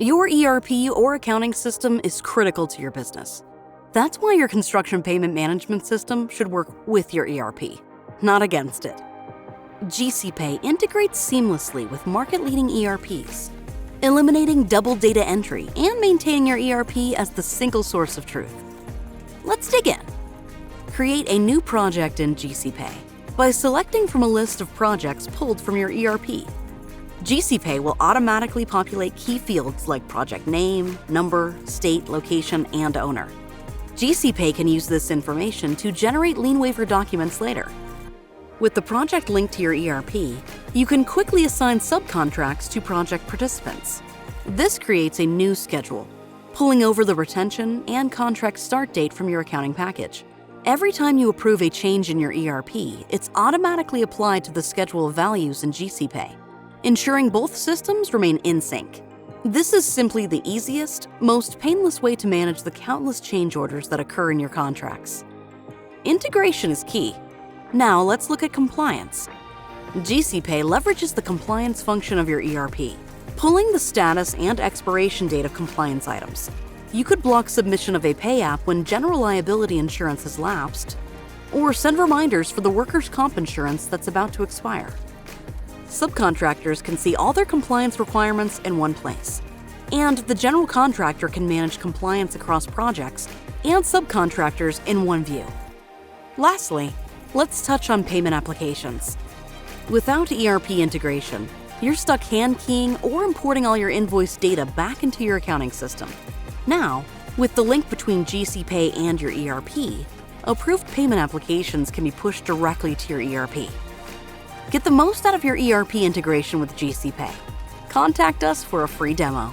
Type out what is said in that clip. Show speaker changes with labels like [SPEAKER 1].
[SPEAKER 1] Your ERP or accounting system is critical to your business. That's why your construction payment management system should work with your ERP, not against it. GCPay integrates seamlessly with market-leading ERPs, eliminating double data entry and maintaining your ERP as the single source of truth. Let's dig in. Create a new project in GCPay by selecting from a list of projects pulled from your ERP. GCPay will automatically populate key fields like project name, number, state, location, and owner. GCPay can use this information to generate lien waiver documents later. With the project linked to your ERP, you can quickly assign subcontracts to project participants. This creates a new schedule, pulling over the retention and contract start date from your accounting package. Every time you approve a change in your ERP, it's automatically applied to the schedule of values in GCPay, ensuring both systems remain in sync. This is simply the easiest, most painless way to manage the countless change orders that occur in your contracts. Integration is key. Now let's look at compliance. GCPay leverages the compliance function of your ERP, pulling the status and expiration date of compliance items. You could block submission of a pay app when general liability insurance has lapsed, or send reminders for the workers' comp insurance that's about to expire. Subcontractors can see all their compliance requirements in one place, and the general contractor can manage compliance across projects and subcontractors in one view. Lastly, let's touch on payment applications. Without ERP integration, you're stuck hand-keying or importing all your invoice data back into your accounting system. Now, with the link between GCPay and your ERP, approved payment applications can be pushed directly to your ERP. Get the most out of your ERP integration with GCPay. Contact us for a free demo.